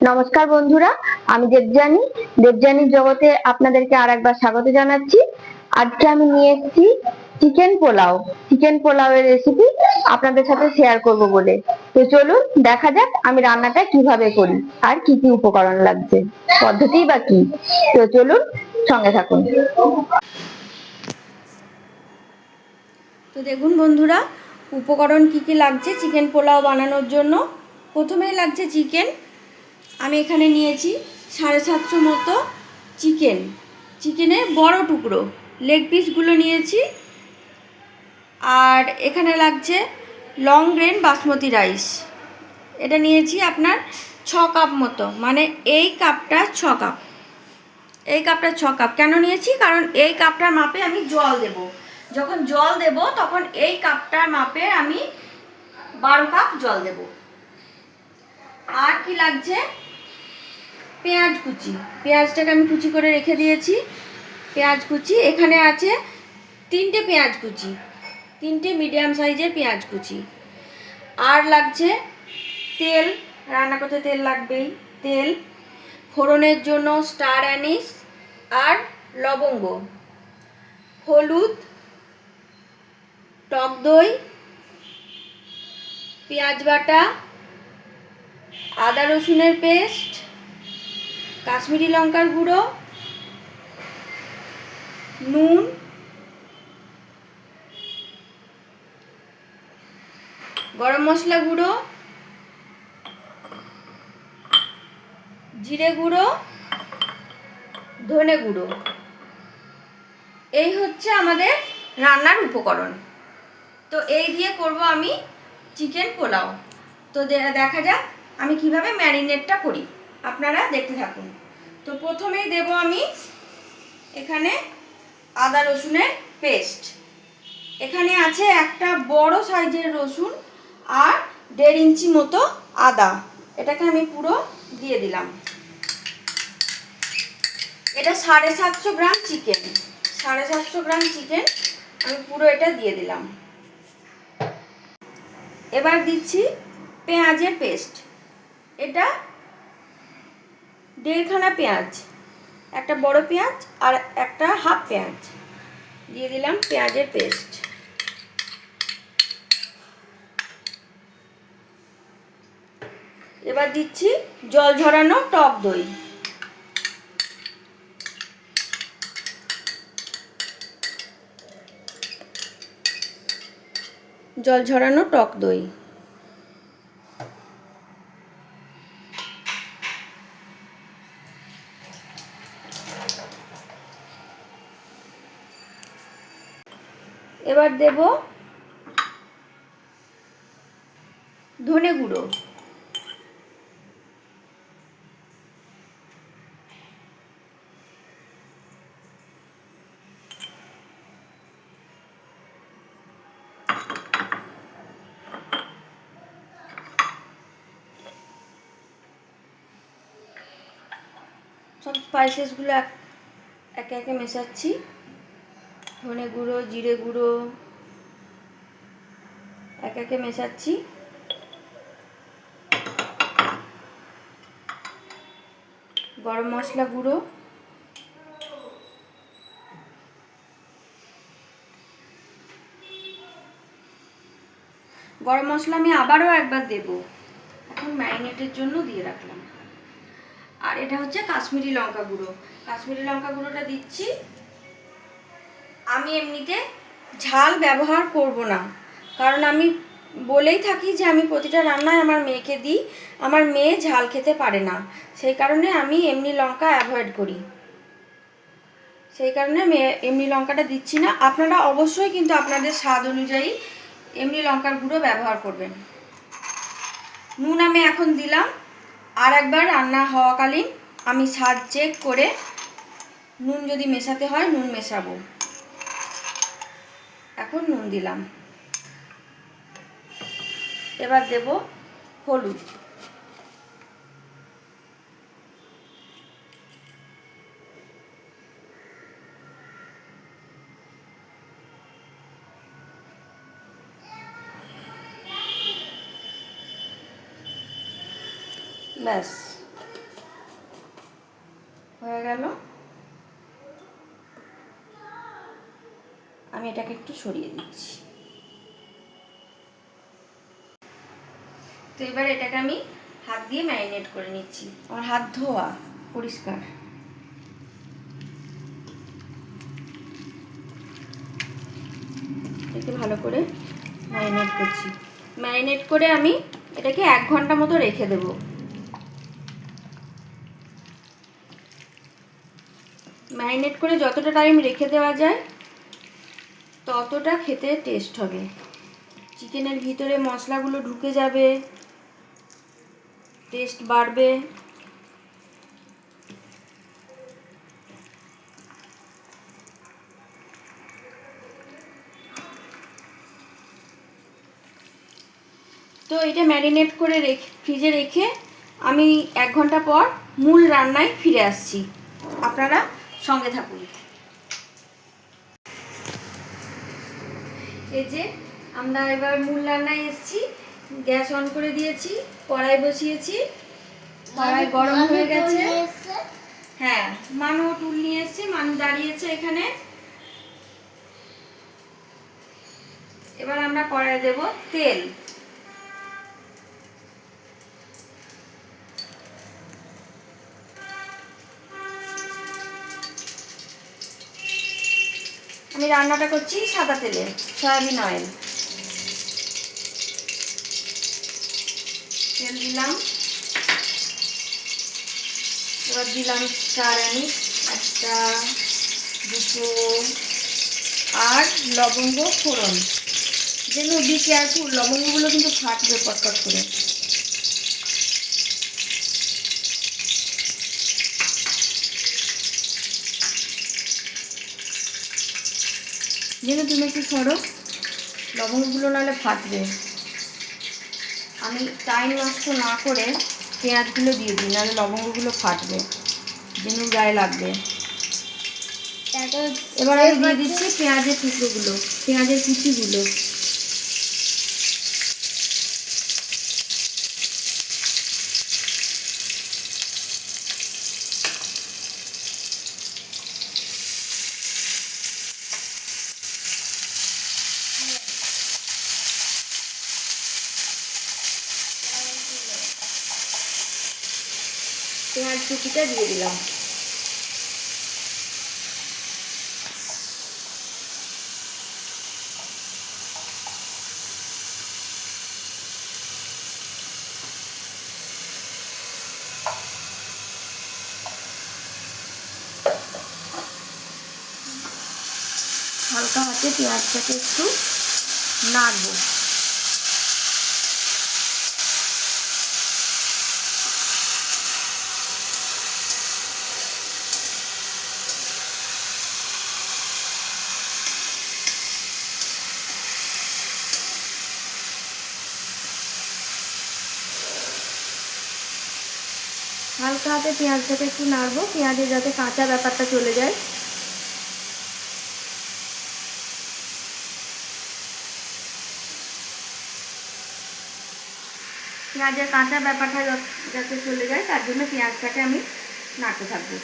নমস্কার বন্ধুরা, আমি দেবযানীর জগতে আপনাদেরকে আর একবার স্বাগত জানাচ্ছি। আজকে আমি নিয়ে এসেছি চিকেন পোলাওয়ের রেসিপি আপনাদের সাথে শেয়ার করব বলে। তো চলুন দেখা যাক আমি রান্নাটা কিভাবে করি আর কি কি উপকরণ লাগছে, পদ্ধতি বা কি। তো চলুন সঙ্গে থাকুন। তো দেখুন বন্ধুরা, উপকরণ কি কি লাগছে চিকেন পোলাও বানানোর জন্য। প্রথমেই লাগছে চিকেন। আমি এখানে নিয়েছি 750 মতো চিকেনের বড় টুকরো লেগ পিসগুলো নিয়েছি। আর এখানে লাগছে লং গ্রেন বাসমতি রাইস, এটা নিয়েছি আপনার 6 কাপ মতো, মানে এই কাপটা 6 কাপ। এই কাপটা 6 কাপ কেন নিয়েছি, কারণ এই কাপটার মাপে আমি জল দেব। যখন জল দেব তখন এই কাপটার মাপে আমি 12 কাপ জল দেব। আর কি লাগছে, পেঁয়াজ কুচি। পেঁয়াজটাকে আমি কুচি করে রেখে দিয়েছি। পেঁয়াজ কুচি এখানে আছে 3টে পেঁয়াজ কুচি, 3টে মিডিয়াম সাইজের পেঁয়াজ কুচি। আর লাগছে তেল, রান্না করতে তেল লাগবেই। তেল, ফোড়নের জন্য স্টার অ্যানিস আর লবঙ্গ, হলুদ, টক দই, পেঁয়াজ বাটা, আদা রসুনের পেস্ট, কাশ্মীরি লঙ্কার গুঁড়ো, নুন, গরম মশলা গুঁড়ো, জিরে গুঁড়ো, ধনে গুঁড়ো। এই হচ্ছে আমাদের রান্নার উপকরণ। তো এই দিয়ে করব আমি চিকেন পোলাও। তো দেখা যাক আমি কিভাবে ম্যারিনেটটা করি, আপনারা দেখতে থাকুন। তো প্রথমেই দেব আমি এখানে আদা রসুনের পেস্ট। এখানে আছে একটা বড় সাইজের রসুন আর 1.5 ইঞ্চি মতো আদা, এটাকে আমি পুরো দিয়ে দিলাম। এটা 750 গ্রাম চিকেন, 750 গ্রাম চিকেন আমি পুরো এটা দিয়ে দিলাম। এবার দিচ্ছি পেঁয়াজের পেস্ট। এটা 1.5 খানা পেঁয়াজ, একটা বড় পেঁয়াজ আর একটা হাফ পেঁয়াজ দিয়ে দিলাম পেঁয়াজের পেস্ট। এবার দিচ্ছি জল ঝরানো টক দই। জল ঝরানো টক দই। এবার দেব ধনে গুঁড়ো, সব স্পাইসেসগুলো একে একে মেশাচ্ছি। ধনে গুঁড়ো, জিরে গুঁড়ো একে একে মেশাচ্ছি। গরম মশলা গুঁড়ো, গরম মশলা আমি আবারও একবার দেব, এখন ম্যারিনেটের জন্য দিয়ে রাখলাম। আর এটা হচ্ছে কাশ্মীরি লঙ্কা গুঁড়ো। কাশ্মীরি লঙ্কা গুঁড়োটা দিচ্ছি। আমি এমনিতে ঝাল ব্যবহার করব না, কারণ আমি বলেই থাকি যে আমি প্রতিটা রান্নায় আমার মেয়েকে দিই। আমার মেয়ে ঝাল খেতে পারে না, সেই কারণে আমি এমনি লঙ্কা অ্যাভয়েড করি। সেই কারণে আমি এমনি লঙ্কাটা দিচ্ছি না। আপনারা অবশ্যই কিন্তু আপনাদের স্বাদ অনুযায়ী এমনি লঙ্কার গুঁড়ো ব্যবহার করবেন। নুন আমি এখন দিলাম। আর একবার রান্না হওয়াকালীন আমি স্বাদ চেক করে নুন যদি মেশাতে হয় নুন মেশাবো। এখন নুন দিলাম। এবার দেব হলুদ, ব্যাস হয়ে গেল। আমি এটাকে একটু সরিয়ে দিচ্ছি। তো এবার এটাকে আমি হাত দিয়ে ম্যারিনেট করে নিচ্ছি। আমার হাত ধোয়া পরিষ্কার। এটাকে ভালো করে ম্যারিনেট করছি। ম্যারিনেট করে আমি এটাকে 1 ঘন্টা মতো রেখে দেব। ম্যারিনেট করে যতটা টাইম রেখে দেওয়া যায় ততটা খেতে টেস্ট হবে। চিকেনের ভিতরে মশলাগুলো ঢুকে যাবে, টেস্ট বাড়বে। তো এটা ম্যারিনেট করে ফ্রিজে রেখে আমি 1 ঘন্টা পর মূল রান্নায় ফিরে আসছি। আপনারা সঙ্গে থাকুন। এই যে আমরা এবার মূল রান্নায় এসেছি। গ্যাস অন করে দিয়েছি, কড়াই বসিয়েছি, কড়াই গরম হয়ে গেছে। হ্যাঁ, মানু টুল নিয়ে এসেছি, মানু দাঁড়িয়েছে এখানে। এবার আমরা কড়াই দেব তেল। আমি রান্নাটা করছি সাদা তেলে, সয়াবিন অয়েল। তেল দিলাম, এবার দিলাম স্টার আনিস 1টা 2টো আর লবঙ্গ ফোড়ন। যেন বি কেয়ারফুল, লবঙ্গগুলো কিন্তু ফাটবে পটপট করে। যেন তুমি একটু সরো, লবঙ্গগুলো নাহলে ফাটবে। আমি টাইম নষ্ট না করে পেঁয়াজগুলো দিয়ে দিই, নাহলে লবঙ্গগুলো ফাটবে, যেন গায়ে লাগবে। এবার আমি দিয়ে দিচ্ছি পেঁয়াজের টুকরোগুলো, পেঁয়াজের কুচিগুলো। পেঁয়াজ কুচিটা দিয়ে দিলাম। হালকা হাতে পেঁয়াজটাকে একটু নাড়বো। হালকা হাতে পেঁয়াজটাকে একটু নাড়বো, পেঁয়াজে যাতে কাঁচা ব্যাপারটা চলে যায়। পেঁয়াজের কাঁচা ব্যাপারটা যাতে চলে যায় তার জন্য পেঁয়াজটাকে আমি নাড়তে থাকবো।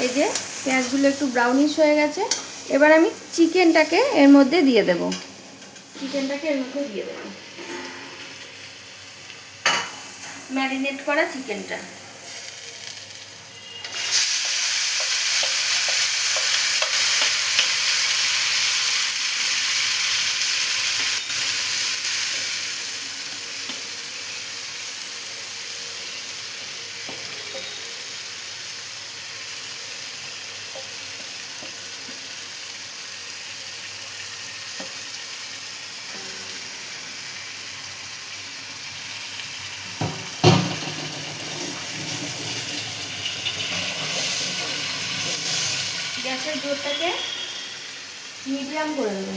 এই যে পেঁয়াজগুলো একটু ব্রাউনিশ হয়ে গেছে, এবার আমি চিকেনটাকে এর মধ্যে দিয়ে দেব। ম্যারিনেট করা চিকেনটা। গ্যাসের জোরটাকে মিডিয়াম করে দেবো।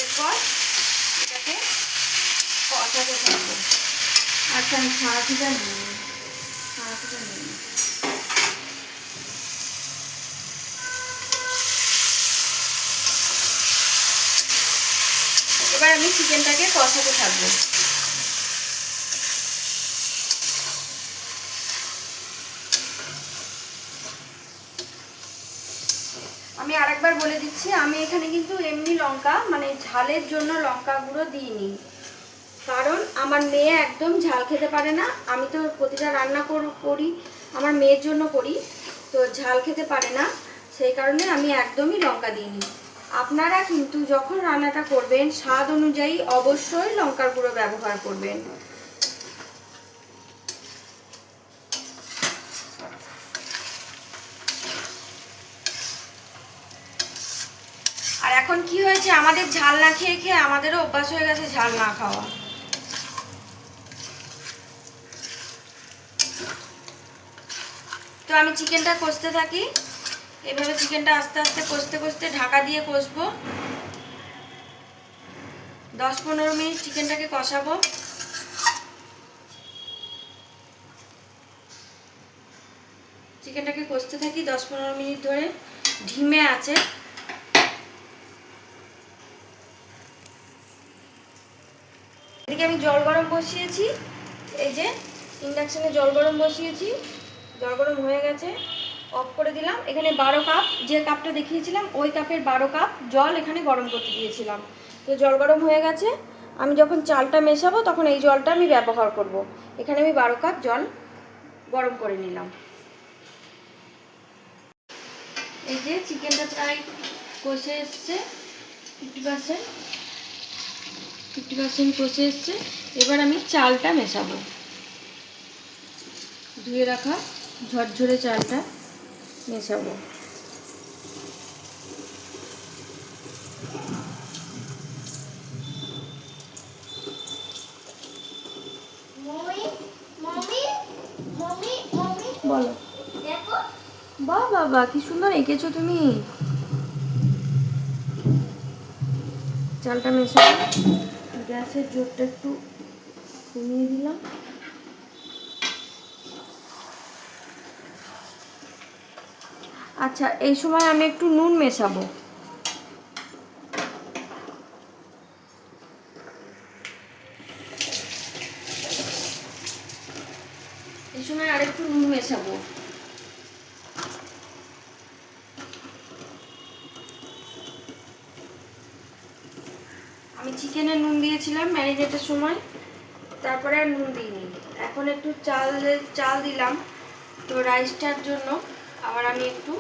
এরপর এটাকে কষাতে থাকবো। আচ্ছা, আমি ছাড়াটা নিই। এবার আমি চিকেনটাকে কষাতে থাকবো। আমি আরেকবার বলে দিচ্ছি, আমি এখানে কিন্তু এমনি লঙ্কা মানে ঝালের জন্য লঙ্কা গুঁড়ো দিইনি, কারণ আমার মেয়ে একদম ঝাল খেতে পারে না। আমি তো প্রতিটা রান্না করি আমার মেয়ের জন্য করি, তো ঝাল খেতে পারে না, সেই কারণে আমি একদমই লঙ্কা দিইনি। আপনারা কিন্তু যখন রান্নাটা করবেন স্বাদ অনুযায়ী অবশ্যই লঙ্কার গুঁড়ো ব্যবহার করবেন। আর এখন কি হয়েছে, আমাদের ঝাল না খেয়ে খেয়ে আমাদেরও অভ্যাস হয়ে গেছে ঝাল না খাওয়া। তো আমি চিকেনটা কষতে থাকি, এভাবে চিকেনটা আস্তে আস্তে কষতে কষতে ঢাকা দিয়ে কষবো। 10-15 মিনিট চিকেনটাকে কষাবো। চিকেনটাকে কষতে থাকি 10-15 মিনিট ধরে ধিমে আছে। এদিকে আমি জল গরম বসিয়েছি, এই যে ইন্ডাকশনে জল গরম বসিয়েছি, জল গরম হয়ে গেছে, অফ করে দিলাম। এখানে 12 কাপ, যে কাপটা দেখিয়েছিলাম ওই কাপের 12 কাপ জল এখানে গরম করতে দিয়েছিলাম। তো জল গরম হয়ে গেছে, আমি যখন চালটা মেশাবো তখন এই জলটা আমি ব্যবহার করব। এখানে আমি 12 কাপ জল গরম করে নিলাম। এই যে চিকেনটা প্রায় কষে এসছে, 50% কষে এসছে। এবার আমি চালটা মেশাবো, ধুয়ে রাখা ঝরঝরে চালটা মেশাবো। বলো, বাহ বাহ বাহ, কি সুন্দর এঁকেছো তুমি। চালটা মেশাবো, গ্যাসের জোরটা একটু কমিয়ে দিলাম। আচ্ছা, এই সময় আমি একটু নুন মেশাবো। এই সময় আরেকটু নুন মেশাবো। আমি চিকেনে নুন দিয়েছিলাম ম্যারিনেটের সময়, তারপরে আর নুন দিইনি। এখন একটু চাল দিলাম, তো রাইসটার জন্য আবার আমি একটু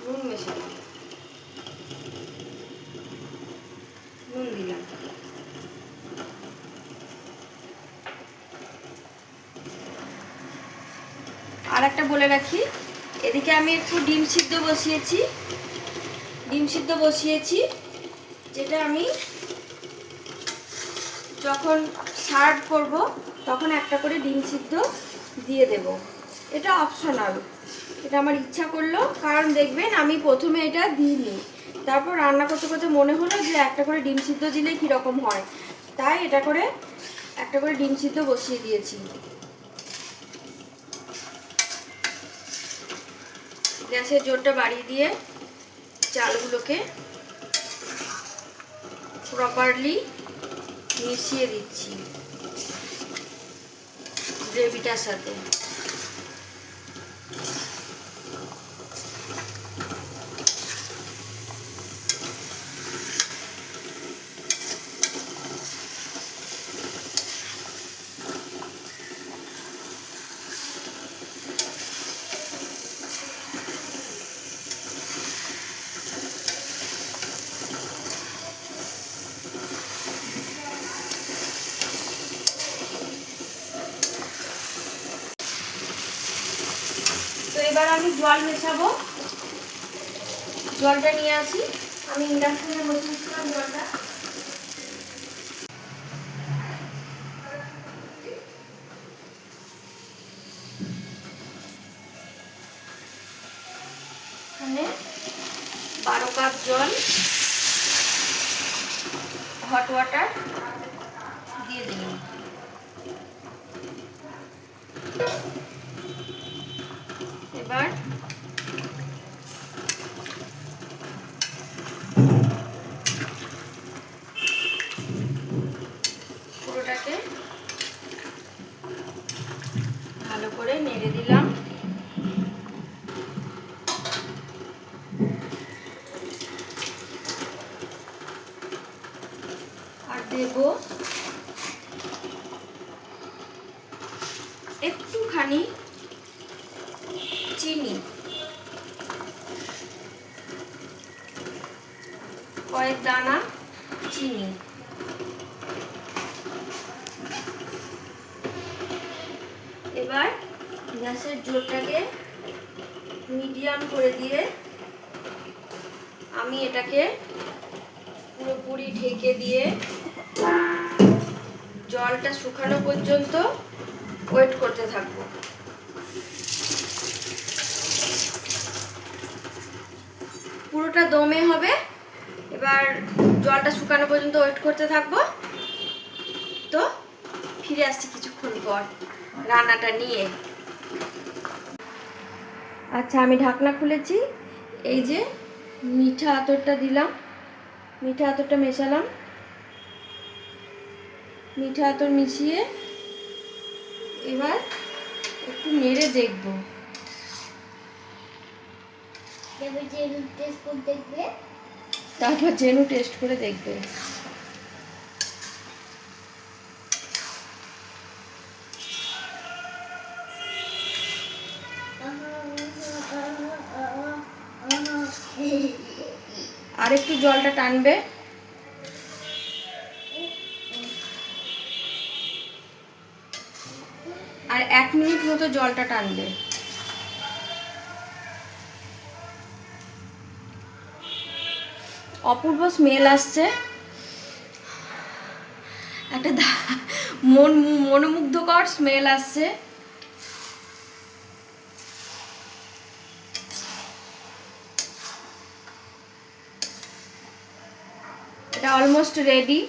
নুন মেশালাম, নুন দিলাম। আর একটা বলে রাখি, এদিকে আমি একটু ডিম সিদ্ধ বসিয়েছি, যেটা আমি যখন সার্ভ করব তখন একটা করে ডিম সিদ্ধ দিয়ে দেব। এটা অপশনাল, এটা আমার ইচ্ছা করলো, কারণ দেখবেন আমি প্রথমে এটা দিইনি, তারপর রান্না করতে করতে মনে হলো যে একটা করে ডিম সিদ্ধ দিলে কীরকম হয়, তাই একটা করে ডিম সিদ্ধ বসিয়ে দিয়েছি। গ্যাসের জোরটা বাড়িয়ে দিয়ে চালগুলোকে প্রপারলি মিশিয়ে দিচ্ছি গ্রেভিটার সাথে। তো এবার আমি জল মেশাবো, জলটা নিয়ে আসি। আমি ইন্ডাকশনে বসিয়েছিলাম জলটা, এখানে 12 কাপ জল হট ওয়াটার দিয়ে দিলাম। এবার দেব একটুখানি চিনি, কয়েক দানা চিনি। এবার গ্যাসের জোরটাকে মিডিয়াম করে দিয়ে আমি এটাকে পুরোপুরি ঢেকে দিয়ে জলটা শুকানো পর্যন্ত ওয়েট করতে থাকবো। পুরোটা দমে হবে। এবার জলটা শুকানো পর্যন্ত ওয়েট করতে থাকবো। তো ফিরে আসছি কিছুক্ষণ পর রান্নাটা নিয়ে। আচ্ছা, আমি ঢাকনা খুলেছি। এই যে মিঠা আতরটা দিলাম, মিঠা আতরটা মেশালাম। মিঠা আতর মিশিয়ে এবার একটু নেড়ে দেখবো। তারপর জেনু টেস্ট করে দেখবে। আর একটু জলটা টানবে। আর 1 মিনিট মতো জলটা টানবে। অপূর্ব স্মেল আসছে, একটা মনোমুগ্ধকর স্মেল আসছে। এটা অলমোস্ট রেডি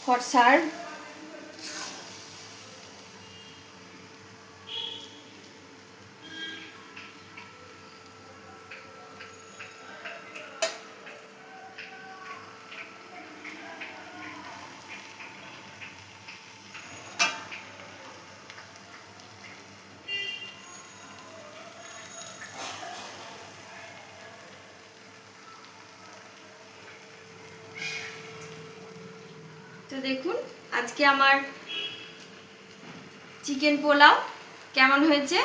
ফর সার্ভ। তো দেখুন আজকে আমার চিকেন পোলাও কেমন হয়েছে।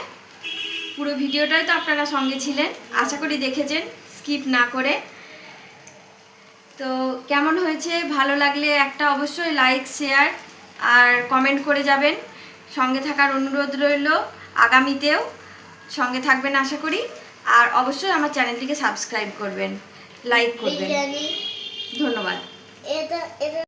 পুরো ভিডিওটাই তো আপনারা সঙ্গে ছিলেন, আশা করি দেখেছেন স্কিপ না করে। তো কেমন হয়েছে, ভালো লাগলে একটা অবশ্যই লাইক, শেয়ার আর কমেন্ট করে যাবেন। সঙ্গে থাকার অনুরোধ রইল, আগামীতেও সঙ্গে থাকবেন আশা করি। আর অবশ্যই আমার চ্যানেলটিকে সাবস্ক্রাইব করবেন, লাইক করবেন। ধন্যবাদ।